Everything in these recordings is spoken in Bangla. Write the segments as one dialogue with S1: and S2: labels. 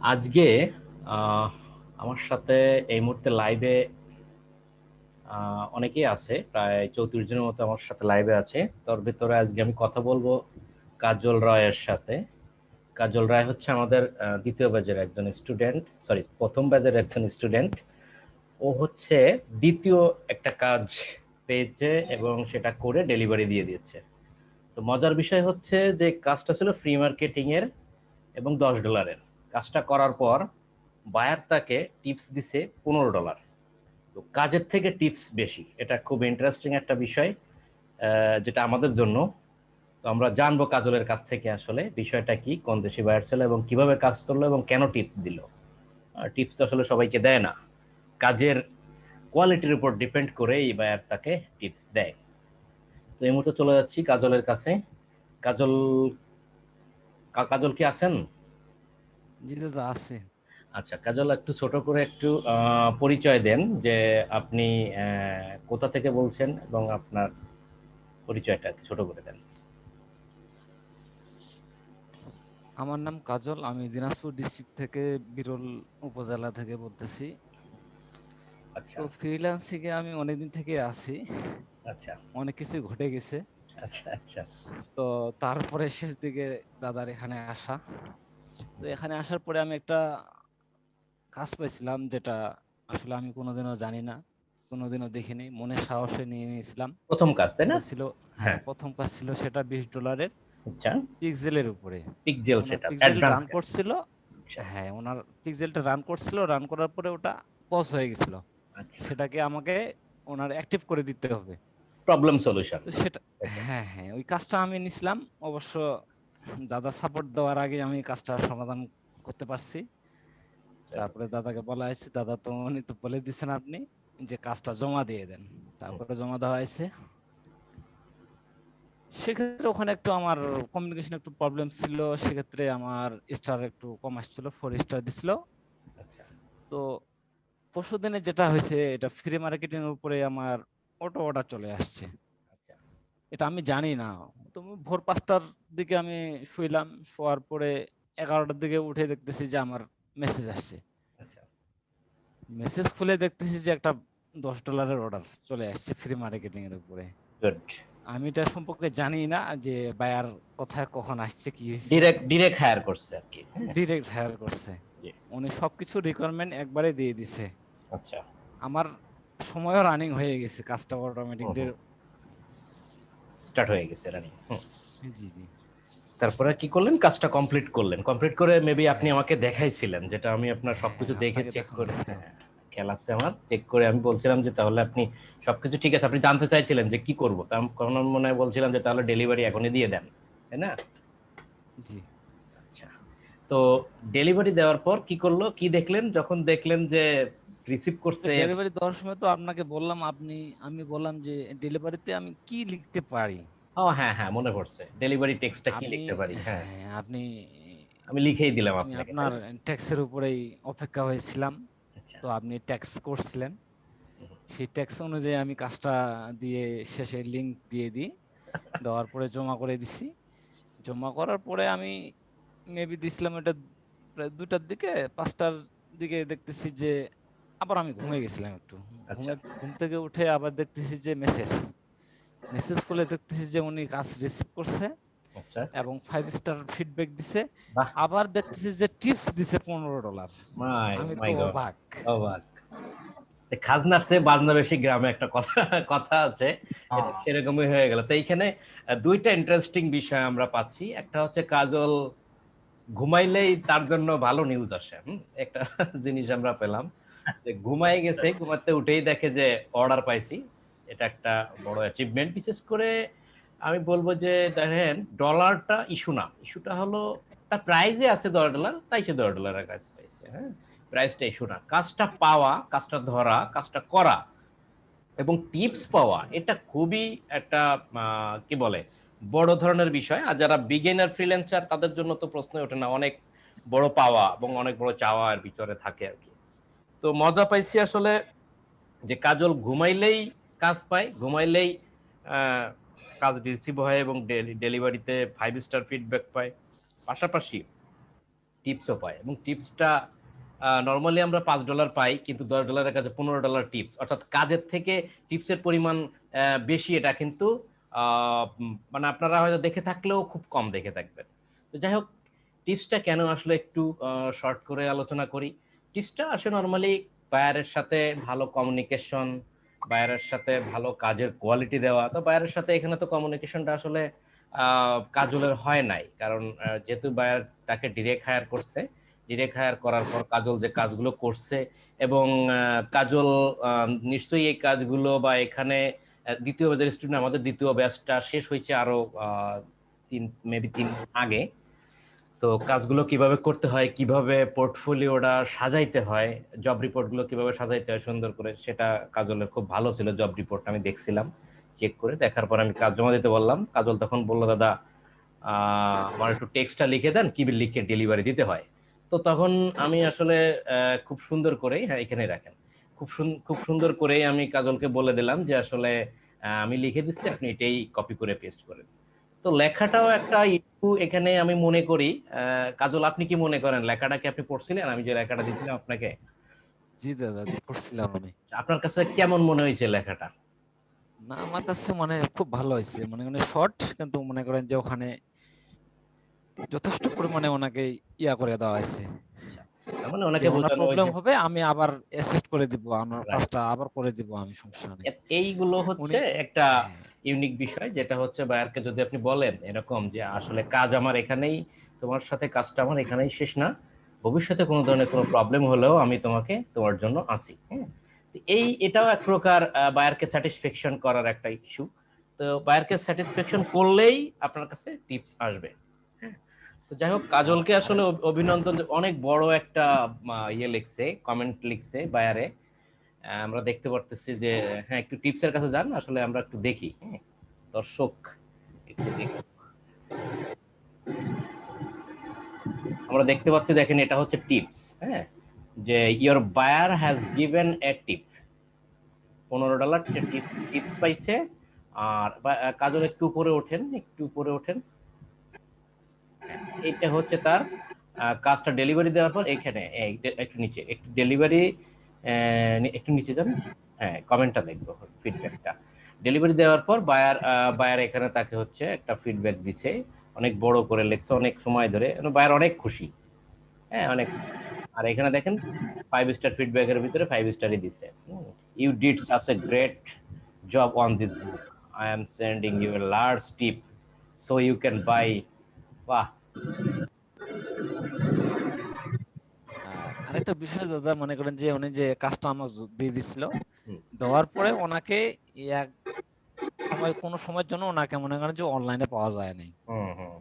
S1: আজকে আহ, আমার সাথে এই মুহূর্তে লাইভে অনেকেই আছে, প্রায় 34 জনের মতো আমার সাথে লাইভে আছে। তার ভিতরে আজকে আমি কথা বলবো কাজল রায়ের সাথে। কাজল রায় হচ্ছে আমাদের দ্বিতীয় ব্যাচের একজন স্টুডেন্ট, সরি প্রথম ব্যাচের একজন স্টুডেন্ট। ও হচ্ছে দ্বিতীয় একটা কাজ পেয়েছে এবং সেটা করে ডেলিভারি দিয়ে দিয়েছে। তো মজার বিষয় হচ্ছে যে কাজটা ছিল ফ্রি মার্কেটিং এর এবং $10। কাজটা করার পর বায়ার তাকে টিপস দিছে $15। তো কাজের থেকে টিপস বেশি, এটা খুব ইন্টারেস্টিং একটা বিষয় যেটা আমাদের জন্য। তো আমরা জানবো কাজলের কাছ থেকে আসলে বিষয়টা কি, কোন দেশি বায়ার ছিল এবং কিভাবে কাজ করলো এবং কেন টিপস দিল। টিপস তো আসলে সবাইকে দেয় না, কাজের কোয়ালিটির উপর ডিপেন্ড করে এই বায়ার তাকে টিপস দেয়। তো এই মুহূর্তে চলে যাচ্ছি কাজলের কাছে। কাজল, কাজল কি আছেন?
S2: জি দাদা আছে।
S1: আচ্ছা কাজল, একটু ছোট করে একটু পরিচয় দেন যে আপনি কোথা থেকে বলছেন এবং আপনার পরিচয়টা একটু ছোট করে দেন।
S2: আমার নাম কাজল, আমি দিনাজপুর ডিস্ট্রিক্ট থেকে বিরল উপজেলা থেকে বলতেছি।
S1: আচ্ছা
S2: তো ফ্রিল্যান্সিং এ আমি অনেকদিন থেকে আছি,
S1: আচ্ছা
S2: অনেক কিছু ঘটে গেছে।
S1: আচ্ছা আচ্ছা
S2: তো তারপরে শেষ দিকে দাদার এখানে আসা। তো এখানে আসার পরে আমি একটা কাজ পাইছিলাম, যেটা আসলে আমি কোনোদিনও জানি না, কোনোদিনও দেখিনি, মনের সাহসে নিয়ে নিয়েছিলাম।
S1: প্রথম কাজ তাই না?
S2: সেটা ছিল, হ্যাঁ,
S1: হ্যাঁ।
S2: প্রথম কাজ ছিল সেটা $20
S1: আচ্ছা।
S2: পিক্সেলের উপরে।
S1: পিকজেল
S2: ওনার
S1: সেটআপ
S2: পিক্সেল
S1: অ্যাডভান্স
S2: রান
S1: কাজ।
S2: করছিল।
S1: আচ্ছা
S2: হ্যাঁ, ওনার পিক্সেলটা রান করছিল, রান করার পরে ওটা পজ হয়ে গেছিল।
S1: আচ্ছা।
S2: সেটাকে আমাকে ওনার অ্যাক্টিভ করে দিতে হবে।
S1: Problem solution.
S2: তো সেটা, হ্যাঁ হ্যাঁ, ওই কাজটা আমি নিছিলাম। অবশ্য দাদা সাপোর্ট দেওয়ার আগে আমি কাজটা সমাধান করতে পারছি। তারপরে দাদাকে বলা হয়েছে, দাদা তো উনি তো বলে দিচ্ছেন আপনি যে কাজটা জমা দিয়ে দেন। তারপরে জমা দেওয়া হয়েছে। সেক্ষেত্রে ওখানে একটু আমার কমিউনিকেশন একটু প্রবলেম ছিল। সেক্ষেত্রে আমার স্টার একটু কম আসছিল, 4 স্টার দিছিল।
S1: আচ্ছা
S2: তো পরশুদিনে যেটা হয়েছে, এটা ফ্রি মার্কেটিং এর উপরে আমার অটো অর্ডার চলে আসছে।
S1: আচ্ছা
S2: এটা আমি জানি না। তো ভোর 5টার দিকে আমি শুইলাম, শোয়ার পরে 11টার দিকে উঠে দেখতেছি যে আমার মেসেজ আসছে।
S1: আচ্ছা।
S2: মেসেজ খুলে দেখতেছি যে একটা $10 অর্ডার চলে আসছে ফ্রি মার্কেটিং এর উপরে।
S1: গুড।
S2: আমি এটা সম্পর্কে জানি না যে বায়ার কোথায় কখন আসছে, কি হয়েছে।
S1: ডিরেক্ট ডিরেক্ট হায়ার করছে আর কি, হ্যাঁ।
S2: ডিরেক্ট হায়ার করছে।
S1: জি।
S2: উনি সবকিছু রিকোয়ারমেন্ট একবারে দিয়ে দিছে।
S1: আচ্ছা।
S2: আমার সময়ও রানিং হয়ে গেছে, কাজটা অটোমেটিক।
S1: হুম হুম। স্টার্ট হয়ে গেছে রানিং। হুম।
S2: জি জি।
S1: তারপরে কি করলেন? কাজটা কমপ্লিট করলেন, কমপ্লিট করে মেবি আপনি
S2: হ্যাঁ
S1: আমাকে দেখাইছিলেন, যেটা আমি আপনার
S2: হ্যাঁ,
S1: সবকিছু দেখে
S2: আপনাকে
S1: চেক
S2: দেখানো
S1: করে,
S2: হয়েছিল।
S1: হ্যাঁ খেয়াল আছে আমার, চেক করে আমি বলছিলাম যে তাহলে আপনি সবকিছু ঠিক আছে, আপনি জানতে চাইছিলেন যে কি করবো, তা আমি তখন আমি মনে হয় বলছিলাম যে তাহলে ডেলিভারি এখনই দিয়ে দেন, তাই না?
S2: জি।
S1: আচ্ছা। তো ডেলিভারি দেওয়ার পর কি করলো, কি দেখলেন যখন দেখলেন যে রিসিভ করছে?
S2: ডেলিভারি দেওয়ার সময় তো আপনাকে বললাম, আমি বললাম যে ডেলিভারিতে আমি কি লিখতে পারি।
S1: ও হ্যাঁ হ্যাঁ, মনে পড়ছে, ডেলিভারি টেক্সটটা কি
S2: আপনি,
S1: লিখতে পারি, হ্যাঁ।
S2: হ্যাঁ আপনি,
S1: আমি লিখেই দিলাম
S2: আমি
S1: আপনাকে, তাই
S2: আপনার
S1: না?
S2: ট্যাক্সের উপরেই অপেক্ষা হয়েছিলাম।
S1: আচ্ছা।
S2: তো আপনি ট্যাক্স করছিলেন,
S1: হুম।
S2: সেই ট্যাক্স অনুযায়ী আমি কাজটা দিয়ে শেষে লিংক দিয়ে দিই। দেওয়ার পরে জমা করে দিছি। জমা করার পরে আমি মেবি দিছিলাম এটা প্রায় 2টার দিকে। 5টার দিকে দেখতেছি যে আবার আমি ঘুমিয়ে গেছিলাম একটু।
S1: আচ্ছা
S2: ঘুম থেকে উঠে আবার দেখতেছি যে মেসেজ, মেসেজ খুলে দেখতেছি যে উনি কাজ রিসিভ করছে
S1: আচ্ছা।
S2: এবং 5 স্টার ফিডব্যাক দিছে।
S1: বাহ।
S2: আবার দেখতেছি যে টিপস দিছে $15।
S1: মাই
S2: আমি তো
S1: মাই গড।
S2: অবাক।
S1: অবাক। খাজনার চেয়ে বাজনা বেশি, গ্রামে একটা কথা কথা আছে, এটা
S2: হ্যাঁ
S1: সেরকমই হয়ে গেল। তো এইখানে দুইটা ইন্টারেস্টিং বিষয় আমরা পাচ্ছি। একটা হচ্ছে কাজল ঘুমাইলেই তার জন্য ভালো নিউজ আসে, একটা জিনিস আমরা পেলাম যে ঘুমাই গেছে, ঘুমাতে উঠেই দেখে যে অর্ডার পাইছি। এটা একটা বড় অ্যাচিভমেন্ট। বিশেষ করে আমি বলবো যে দেখেন, ডলারটা ইস্যু না, ইস্যুটা হলো তার প্রাইজে আছে $10, তাই সে $10 কাজ পাইছে, হ্যাঁ। প্রাইসটা ইস্যু না, কাজটা পাওয়া, কাজটা ধরা, কাজটা করা এবং টিপস পাওয়া, এটা খুবই একটা কি বলে বড় ধরনের বিষয়। আর যারা বিগিনার ফ্রিল্যান্সার তাদের জন্য তো প্রশ্নই ওঠে না, অনেক বড় পাওয়া এবং অনেক বড় চাওয়া এর ভিতরে থাকে আর কি। তো মজা পাইছি আসলে যে কাজল ঘুমাইলেই কাজ পায়, ঘুমাইলেই আহ, কাজ রিসিভ হয় এবং ডেলিভারিতে 5 স্টার ফিডব্যাক পায়। পাশাপাশি টিপসও পায়, এবং টিপসটা নর্মালি আমরা $5 পাই, কিন্তু $10 কাছে $15 টিপস, অর্থাৎ কাজের থেকে টিপসের পরিমাণ বেশি। এটা কিন্তু মানে আপনারা হয়তো দেখে থাকলেও খুব কম দেখে থাকবেন। তো যাই হোক, টিপসটা কেন আসলে একটু শর্ট করে আলোচনা করি। টিপসটা আসলে নর্মালি বায়ারের সাথে ভালো কমিউনিকেশন, বায়ারের সাথে ভালো কাজের কোয়ালিটি দেওয়া। তো বায়ারের সাথে এখানে তো কমিউনিকেশনটা আসলে কাজলের হয় নাই, কারণ যেহেতু বায়ার তাকে ডিরেক্ট হায়ার করছে, ডিরেক্ট হায়ার করার পর কাজল যে কাজগুলো করছে, এবং কাজল নিশ্চয়ই এই কাজগুলো বা এখানে দ্বিতীয় ব্যাচের স্টুডেন্ট, আমাদের দ্বিতীয় ব্যাচটা শেষ হয়েছে আরো মেবি 3 মাস আগে। তো কাজগুলো কিভাবে করতে হয়, কিভাবে পোর্টফোলিওটা সাজাইতে হয়, জব রিপোর্টগুলো কিভাবে সাজাইতে হয় সুন্দর করে, সেটা কাজলের খুব ভালো ছিল। জব রিপোর্ট আমি দেখছিলাম, চেক করে দেখার পর আমি কাজ জমা দিতে বললাম। কাজল তখন বললো, দাদা আমার একটু টেক্সটটা লিখে দেন, কি লিখে ডেলিভারি দিতে হয়। তো তখন আমি আসলে খুব সুন্দর করে, হ্যাঁ এখানে রাখেন, খুব সুন্দর করে আমি কাজলকে বলে দিলাম যে আসলে আমি লিখে দিচ্ছি, আপনি এটাই কপি করে পেস্ট করেন। তো লেখাটাও একটা ইস্যু এখানে আমি মনে করি। কাজল, আপনি কি মনে করেন, লেখাটা কি আপনি পড়ছিলেন, আমি যে লেখাটা দিয়েছিলাম আপনাকে?
S2: জি দাদা, পড়ছিলাম আমি।
S1: আপনার কাছে কেমন মনে হয়েছে লেখাটা?
S2: না, আমার কাছে মানে খুব ভালো হয়েছে, মনে করেন শর্ট, কিন্তু মনে করেন যে ওখানে যথেষ্ট পরিমাণে ওনাকে ইয়া করে দেওয়া হয়েছে,
S1: আচ্ছা, তার মানে
S2: যে
S1: ওনাকে
S2: ওনার
S1: বোঝানো
S2: প্রবলেম
S1: হয়েছে।
S2: হবে আমি আবার অ্যাসিস্ট করে দিব, আমার
S1: রাইট।
S2: কাজটা আবার করে দিব, আমি সমস্যা নেই।
S1: এইগুলো
S2: উনি
S1: হচ্ছে একটা
S2: হ্যাঁ,
S1: ইউনিক বিষয়, যেটা হচ্ছে বায়ারকে যদি আপনি বলেন এরকম যে আসলে কাজ আমার এখানেই, তোমার সাথে কাজটা আমার এখানেই শেষ না, ভবিষ্যতে কোনো ধরনের কোনো প্রবলেম হলেও আমি তোমাকে, তোমার জন্য আছি, হ্যাঁ। তো এটাও এক প্রকার বায়ারকে স্যাটিসফ্যাকশন করার একটা ইস্যু। তো বায়ারকে স্যাটিসফ্যাকশন করলেই আপনার কাছে টিপস আসবে, হ্যাঁ। তো যাই হোক,
S2: আর
S1: কাজলকে
S2: আরে
S1: আসলে অভিনন্দন, অনেক বড় একটা ইয়ে লিখছে, কমেন্ট লিখছে বায়ারে। আমরা দেখতে পারতেছি যে, হ্যাঁ একটু টিপসের কাছে যান, আসলে আমরা একটু দেখি, হ্যাঁ দর্শক একটু দেখি। আমরা দেখতে পাচ্ছি, দেখেন এটা হচ্ছে টিপস, হ্যাঁ, যে your buyer has given a tip, $15 tips tips পাইছে। আর কাজল একটু উপরে ওঠেন, একটু উপরে ওঠেন। হ্যাঁ, এটা হচ্ছে তার কাজটা ডেলিভারি দেওয়ার পর, এখানে একটু নিচে, একটু ডেলিভারি একটু নিচে যান। হ্যাঁ, কমেন্টটা দেখবো, ফিডব্যাকটা। ডেলিভারি দেওয়ার পর বায়ার বায়ার এখানে তাকে হচ্ছে একটা ফিডব্যাক দিছে, অনেক বড় করে লেখছে, অনেক সময় ধরে, বায়ার অনেক খুশি, হ্যাঁ অনেক। আর এখানে দেখেন 5 স্টার ফিডব্যাকের ভিতরে 5 স্টারই দিছে। You did such a great job on this book, I am sending you a large tip so you can buy. বাহ।
S2: আর আরেকটা বিষয় দাদা, মনে করেন যে উনি যে কাজটা আমার দিয়ে দিছিল,
S1: হুম
S2: দেওয়ার পরে ওনাকে এক সময়, কোন সময়ের জন্য ওনাকে মনে করেন যে অনলাইনে পাওয়া যায় নাই।
S1: হুম হুম।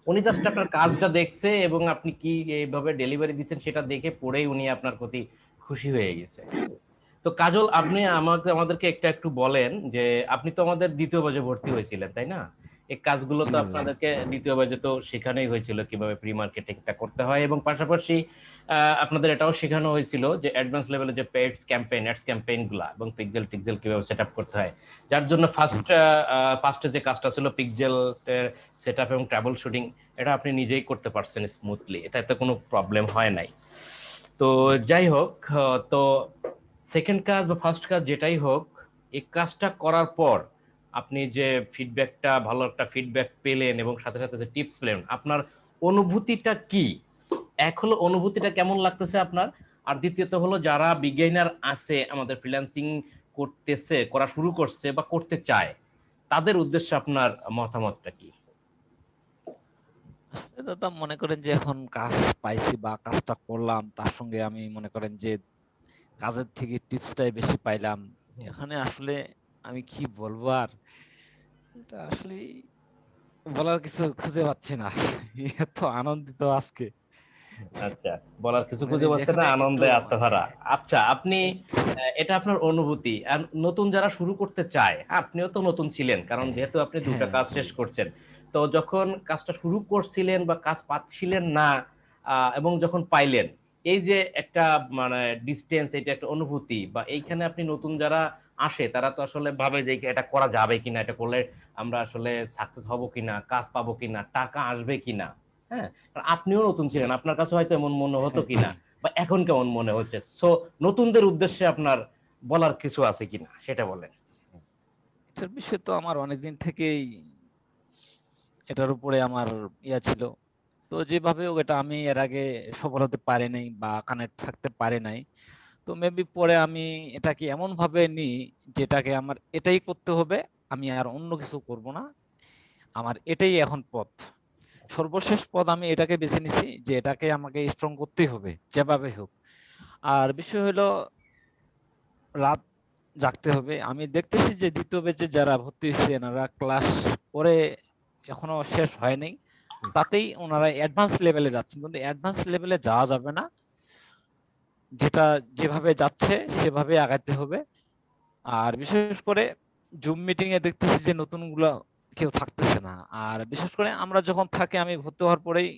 S1: উনি জাস্ট আপনার কাজটা দেখছে, এবং আপনি কি এইভাবে ডেলিভারি দিচ্ছেন সেটা দেখে পড়েই উনি আপনার প্রতি খুশি হয়ে গেছে। তো কাজল, আপনি আমাদেরকে একটু একটু বলেন যে, আপনি তো আমাদের দ্বিতীয় ব্যাচে ভর্তি হয়েছিলেন, তাই না? এই কাজগুলো
S2: জি
S1: তো
S2: দাদা।
S1: আপনাদেরকে দ্বিতীয় ব্যাচে তো শেখানোই হয়েছিল কিভাবে প্রি মার্কেটিংটা করতে হয়, এবং পাশাপাশি আপনাদের এটাও শেখানো হয়েছিল যে অ্যাডভান্স লেভেলে যে পেডস ক্যাম্পেইন, অ্যাডস ক্যাম্পেইন গুলা, এবং পিক্সেল টিক্সেল কিভাবে সেট আপ করতে হয়। যার জন্য ফার্স্টে যে কাজটা ছিল পিক্সেল সেট আপ এবং ট্রাবল শুটিং, এটা আপনি নিজেই করতে পারছেন স্মুথলি, এটাতে কোনো প্রবলেম হয় নাই। তো যাই হোক, তো সেকেন্ড কাজ বা ফার্স্ট কাজ যেটাই হোক, এই কাজটা করার পর আপনি যে ফিডব্যাকটা, ভালো একটা ফিডব্যাক পেলেন এবং সাথে সাথে যে টিপস পেলেন, আপনার অনুভূতিটা কি? এক হলো অনুভূতিটা কেমন লাগতেছে আপনার, আর দ্বিতীয়ত হলো যারা বিগিনার আছে, আমাদের ফ্রিল্যান্সিং করতেছে, করা শুরু করছে বা করতে চায়, তাদের উদ্দেশ্যে আপনার মতামতটা কি?
S2: আসলে দাদা মনে করেন যে এখন কাজ পাইছি বা কাজটা করলাম, তার সঙ্গে আমি মনে করেন যে কাজের থেকে টিপসটাই বেশি পাইলাম। এখানে আসলে আমি কি বলবো আর, এটা আসলে বলার কিছু খুঁজে পাচ্ছি না। এত আনন্দিত আজকে,
S1: আচ্ছা, বলার কিছু
S2: মানে
S1: খুঁজে পাচ্ছে না,
S2: যেখানে একটু
S1: আনন্দে আত্মহারা। আচ্ছা, আপনি
S2: একটু
S1: এটা আপনার অনুভূতি। আর নতুন যারা শুরু করতে চায়, আপনিও তো নতুন ছিলেন, কারণ
S2: হ্যাঁ,
S1: যেহেতু আপনি দুটা
S2: হ্যাঁ,
S1: কাজ শেষ করছেন। তো যখন কাজটা শুরু করছিলেন বা কাজ পাচ্ছিলেন না, এবং যখন পাইলেন, এই যে একটা মানে ডিস্টেন্স, এটা একটা অনুভূতি, বা এইখানে আপনি নতুন যারা আসে, তারা তো আসলে ভাবে যে এটা করা যাবে কিনা, এটা করলে আমরা আসলে সাকসেস হব কিনা, কাজ পাবো কিনা, টাকা আসবে কিনা। হ্যাঁ, কারণ আপনিও নতুন
S2: জি।
S1: ছিলেন, আপনার কাছে হয়তো এমন মনে হতো
S2: হ্যাঁ, জি।
S1: কিনা বা এখন কেমন মনে হচ্ছে। সো নতুনদের উদ্দেশ্যে আপনার বলার কিছু আছে কিনা সেটা বলেন।
S2: এটার বিষয় তো আমার অনেকদিন থেকেই এটার উপরে আমার ছিল। তো যেভাবে হোক এটা আমি এর আগে সফল হতে পারি নাই বা কানেক্ট থাকতে পারি নাই। তো মেবি পরে আমি এটাকে এমন ভাবে নিই যেটাকে আমার এটাই করতে হবে, আমি আর অন্য কিছু করব না, আমার এটাই এখন পথ, সর্বশেষ পথ আমি এটাকে বেছে নিছি যে এটাকে আমাকে স্ট্রং করতেই হবে যেভাবে হোক। আর বিষয় হলো রাত জাগতে হবে। আমি দেখতেছি যে দ্বিতীয় ব্যাচে যারা ভর্তি হয়েছে এনারা ক্লাস করে এখনো শেষ হয় নাই, তাতেই ওনারা অ্যাডভান্স লেভেলে যাচ্ছেন, কিন্তু অ্যাডভান্স লেভেলে যাওয়া যাবে না, যেটা যেভাবে যাচ্ছে সেভাবে আগাইতে হবে। আর বিশেষ করে জুম মিটিং এ দেখতেছি যে নতুন গুলা কেউ থাকতেছে না। আর বিশেষ করে আমরা যখন থাকি, আমি ভর্তি হওয়ার পরেই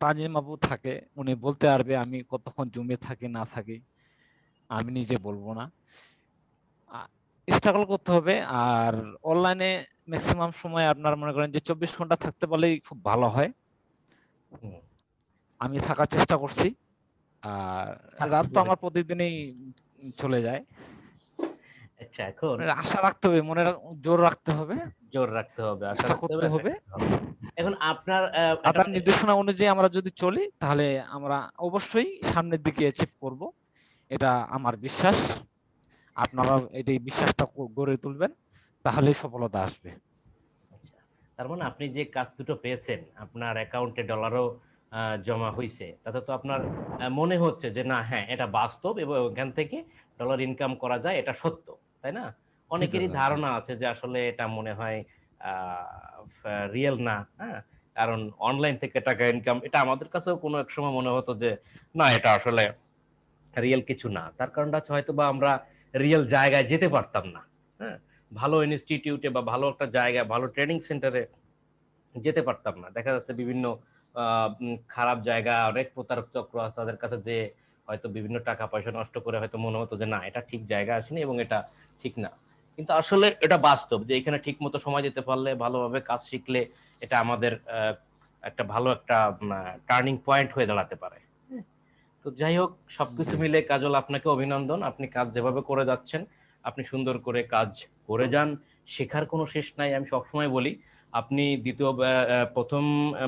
S2: তাজিম আপু থাকে, উনি বলতে পারবে আমি কতক্ষণ জুমে থাকি না থাকি, আমি নিজে বলবো না। স্ট্রাগল করতে হবে। আর অনলাইনে ম্যাক্সিমাম সময় আপনার মনে করেন যে 24 ঘন্টা থাকতে পারলেই খুব ভালো হয়।
S1: হুম,
S2: আমি থাকার চেষ্টা করছি। আর রাত তো
S1: সাকসেসফুল
S2: আমার
S1: হয়েছে।
S2: প্রতিদিনই চলে যায়।
S1: আচ্ছা, এখন
S2: মানে আশা রাখতে হবে, মনে জোর রাখতে হবে,
S1: জোর রাখতে হবে, আশা
S2: চেষ্টা
S1: রাখতে হবে,
S2: করতে
S1: আশা
S2: হবে।
S1: করতে হবে। এখন আপনার একটা
S2: দাদার নির্দেশনা অনুযায়ী আমরা যদি চলি তাহলে আমরা অবশ্যই সামনের দিকে অ্যাচিভ করব, এটা আমার বিশ্বাস। আপনারা এই বিশ্বাসটা গড়ে তুলবেন, তাহলেই সফলতা আসবে।
S1: আচ্ছা, তার মানে আপনি যে কাজ দুটো পেয়েছেন, আপনার অ্যাকাউন্টে ডলারও জমা হয়েছে, তাতে তো আপনার মনে হচ্ছে যে না, হ্যাঁ, এটা বাস্তব এবং ওখান থেকে ডলার ইনকাম করা যায়, এটা সত্য, তাই না?
S2: জি
S1: অনেকেরই
S2: দাদা, জি।
S1: ধারণা আছে যে আসলে এটা মনে হয় রিয়েল না, হ্যাঁ, কারণ অনলাইন থেকে টাকা ইনকাম, এটা আমাদের কাছেও কোনো এক সময় মনে হতো যে না, এটা আসলে রিয়েল কিছু না। তার কারণটা হচ্ছে হয়তো বা আমরা রিয়েল জায়গায় যেতে পারতাম না, হ্যাঁ, ভালো ইনস্টিটিউটে বা ভালো একটা জায়গায়, ভালো ট্রেনিং সেন্টারে যেতে পারতাম না। দেখা যাচ্ছে বিভিন্ন খারাপ জায়গা, অনেক প্রতারক চক্র আছে, তাদের কাছে যে হয়তো বিভিন্ন টাকা পয়সা নষ্ট করে হয়তো মনে হতো যে না, এটা ঠিক জায়গা আসেনি এবং এটা ঠিক না। কিন্তু আসলে এটা বাস্তব যে এখানে ঠিক মতো সময় দিতে পারলে, ভালোভাবে কাজ শিখলে, এটা আমাদের একটা ভালো একটা টার্নিং পয়েন্ট হয়ে দাঁড়াতে পারে। তো যাই হোক, সবকিছু
S2: জি।
S1: মিলে কাজল আপনাকে অভিনন্দন, আপনি কাজ যেভাবে করে যাচ্ছেন, আপনি সুন্দর করে কাজ করে যান। শেখার কোনো শেষ নাই, আমি সবসময় বলি। আপনি প্রথম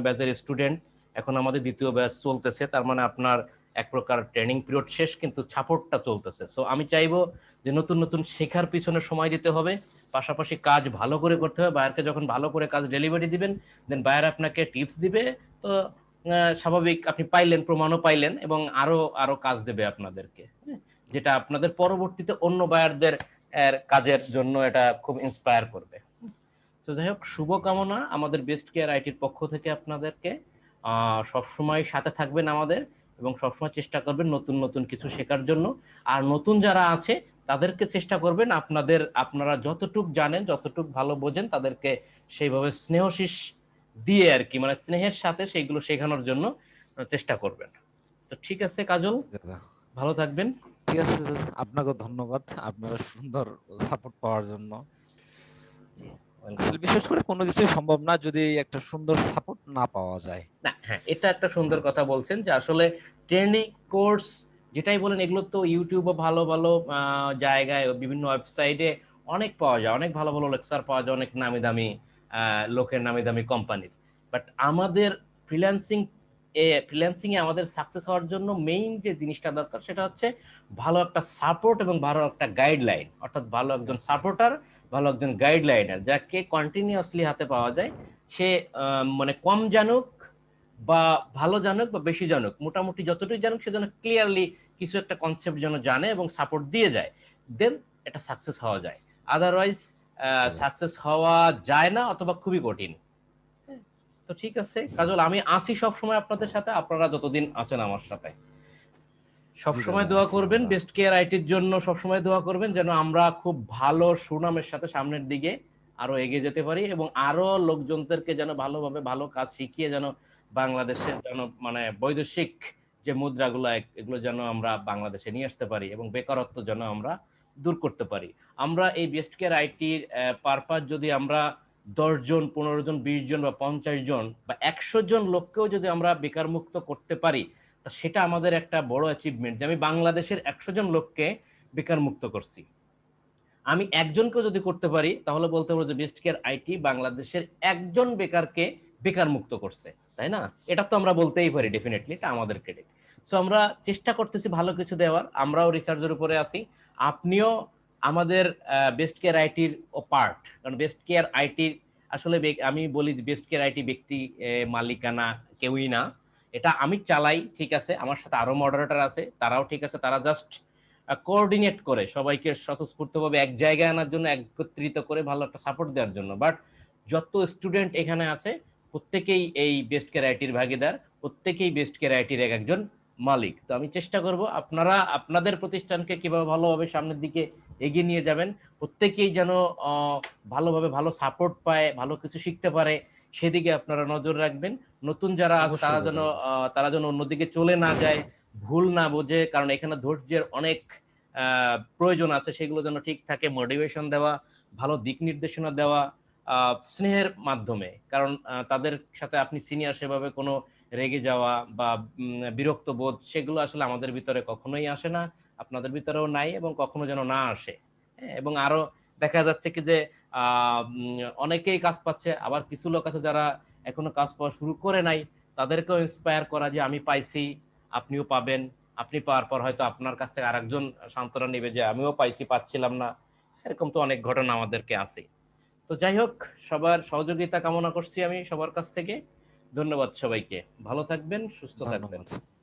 S1: ব্যাচের স্টুডেন্ট, এখন আমাদের দ্বিতীয় ব্যাচ চলতেছে, তার মানে আপনার এক প্রকার ট্রেনিং পিরিয়ড শেষ, কিন্তু সাপোর্টটা চলতেছে। সো আমি চাইবো যে নতুন নতুন শেখার পিছনে সময় দিতে হবে, পাশাপাশি কাজ ভালো করে করতে হবে। বায়ারকে যখন ভালো করে কাজ ডেলিভারি দিবেন, দেন বায়ার আপনাকে টিপস দিবে। তো স্বাভাবিক, আপনি পাইলেন, প্রমাণও পাইলেন, এবং আরো আরো কাজ দেবে আপনাদেরকে, হ্যাঁ, যেটা আপনাদের পরবর্তীতে অন্য বায়ারদের কাজের জন্য এটা খুব ইন্সপায়ার করবে। তো যাই হোক, শুভকামনা আমাদের বেস্ট কেয়ার আইটির পক্ষ থেকে আপনাদেরকে। সবসময় সাথে থাকবেন আমাদের, এবং সবসময় চেষ্টা করবেন নতুন নতুন কিছু শেখার জন্য। আর নতুন যারা আছে তাদেরকে চেষ্টা করবেন আপনারা যতটুক জানেন, যতটুক ভালো বোঝেন, তাদেরকে সেইভাবে স্নেহশীষ দিয়ে আর কি, মানে স্নেহের সাথে সেইগুলো শেখানোর জন্য চেষ্টা করবেন। তো ঠিক আছে কাজল,
S2: জি দাদা।
S1: ভালো থাকবেন।
S2: ঠিক আছে দাদা, আপনাকেও ধন্যবাদ আপনারা সুন্দর সাপোর্ট পাওয়ার জন্য।
S1: জি, ওয়েলকাম।
S2: আসলে বিশেষ করে কোনো কিছুই সম্ভব না যদি একটা সুন্দর সাপোর্ট না পাওয়া যায়।
S1: না, হ্যাঁ, এটা একটা সুন্দর কথা বলছেন যে আসলে ট্রেনিং কোর্স যেটাই বলেন, এগুলো তো ইউটিউবে ভালো ভালো জায়গায়, বিভিন্ন ওয়েবসাইটে অনেক পাওয়া যায়, অনেক ভালো ভালো লেকচার পাওয়া যায়, অনেক নামি দামি লোকের, নামি দামি কোম্পানির। বাট আমাদের ফ্রিল্যান্সিং ফ্রিল্যান্সিং এ আমাদের সাকসেস হওয়ার জন্য মেইন যে জিনিসটা দরকার, সেটা হচ্ছে ভালো একটা সাপোর্ট এবং ভালো একটা গাইডলাইন, অর্থাৎ ভালো একজন সাপোর্টার, ভালো একজন গাইডলাইনার, যাকে কন্টিনিউয়াসলি হাতে পাওয়া যায়। সে মানে কম জানুক বা ভালো জানুক বা বেশি জানুক, মোটামুটি যতটুকু জানুক, সে যেন ক্লিয়ারলি কিছু একটা কনসেপ্ট যেন জানে এবং সাপোর্ট দিয়ে যায়, দেন এটা সাকসেস হওয়া যায়। আদারওয়াইজ
S2: দাদা,
S1: সাকসেস হওয়া যায় না, অথবা খুবই কঠিন। তো ঠিক আছে কাজল, আমি আসি সব সময় আপনাদের সাথে, আপনারা যতদিন আছেন আমার সাথে।
S2: জি
S1: সবসময়
S2: দাদা,
S1: দোয়া
S2: আছি
S1: করবেন,
S2: আমরা।
S1: বেস্ট কেয়ার আইটির জন্য সবসময় দোয়া করবেন, যেন আমরা খুব ভালো সুনামের সাথে সামনের দিকে আরো এগিয়ে যেতে পারি, এবং আরো লোকজনদেরকে যেন ভালোভাবে ভালো কাজ শিখিয়ে যেন বাংলাদেশের যেন মানে বৈদেশিক যে মুদ্রাগুলো, এগুলো যেন আমরা বাংলাদেশে নিয়ে আসতে পারি, এবং বেকারত্ব যেন আমরা দূর করতে পারি। আমরা এই বেস্ট কেয়ার আইটির পারপাস যদি আমরা 10 জন, 15 জন, 20 জন বা 50 জন বা 100 জন লোককেও যদি আমরা বেকার মুক্ত করতে পারি, তা সেটা আমাদের একটা বড় অ্যাচিভমেন্ট যে আমি বাংলাদেশের 100 জন লোককে বেকার মুক্ত করছি। আমি একজনকেও যদি করতে পারি তাহলে বলতে পারবো যে বেস্ট কেয়ার আইটি বাংলাদেশের একজন বেকারকে বেকার মুক্ত করছে, তাই না? এটা তো আমরা বলতেই পারি ডেফিনেটলি, এটা আমাদের ক্রেডিট। সো আমরা চেষ্টা করতেছি ভালো কিছু দেওয়ার, আমরাও রিসার্চের উপরে আছি, আপনিও আমাদের বেস্ট কেয়ার আইটির পার্ট। কারণ বেস্ট কেয়ার আইটির আসলে আমি বলি বেস্ট কেয়ার আইটি ব্যক্তি মালিকানা কেউই না, এটা আমি চালাই, ঠিক আছে, আমার সাথে আরো মডারেটর আছে, তারাও ঠিক আছে, তারা জাস্ট কোঅর্ডিনেট করে সবাইকে স্বতঃস্ফূর্তভাবে এক জায়গায় আনার জন্য, একত্রিত করে ভালো একটা সাপোর্ট দেওয়ার জন্য। বাট যত স্টুডেন্ট এখানে আছে প্রত্যেকেই এই বেস্ট কেয়ার আইটির ভাগিদার, প্রত্যেকেই বেস্ট কেয়ার আইটির এক একজন মালিক। তো আমি চেষ্টা করব আপনারা আপনাদের প্রতিষ্ঠানকে কিভাবে ভালোভাবে সামনের দিকে এগিয়ে নিয়ে যাবেন, প্রত্যেকেই যেন ভালোভাবে ভালো সাপোর্ট পায়, ভালো কিছু শিখতে পারে, সেদিকে আপনারা নজর রাখবেন। নতুন যারা আছে
S2: অবশ্যই
S1: তারা
S2: বন্ধু,
S1: যেন
S2: অবশ্যই।
S1: অন্যদিকে চলে না যায়, ভুল না বোঝে, কারণ এখানে ধৈর্যের অনেক প্রয়োজন আছে, সেগুলো যেন ঠিক থাকে, মোটিভেশন দেওয়া, ভালো দিক নির্দেশনা দেওয়া স্নেহের মাধ্যমে। কারণ তাদের সাথে আপনি সিনিয়র, সেভাবে কোনো রেগে যাওয়া বা বিরক্ত বোধ সেগুলো আসলে আমাদের ভিতরে কখনোই আসে না, আপনাদের ভিতরেও নাই, এবং কখনো যেন না আসে। হ্যাঁ, এবং আরো দেখা যাচ্ছে কি যে অনেকেই কাজ পাচ্ছে, আবার কিছু লোক আছে যারা এখনো কাজ পাওয়া শুরু করে নাই, তাদেরকেও ইন্সপায়ার করা যে আমি পাইছি, আপনিও পাবেন, আপনি পাওয়ার পর হয়তো আপনার কাছ থেকে আরেকজন সান্ত্বনা নেবে যে আমিও পাইছি, পাচ্ছিলাম না। এরকম তো অনেক ঘটনা আমাদেরকে আছে। তো যাই হোক, সবার সহযোগিতা কামনা করছি আমি সবার কাছ থেকে। ধন্যবাদ সবাইকে, ভালো থাকবেন, সুস্থ থাকবেন।
S2: ধন্যবাদ।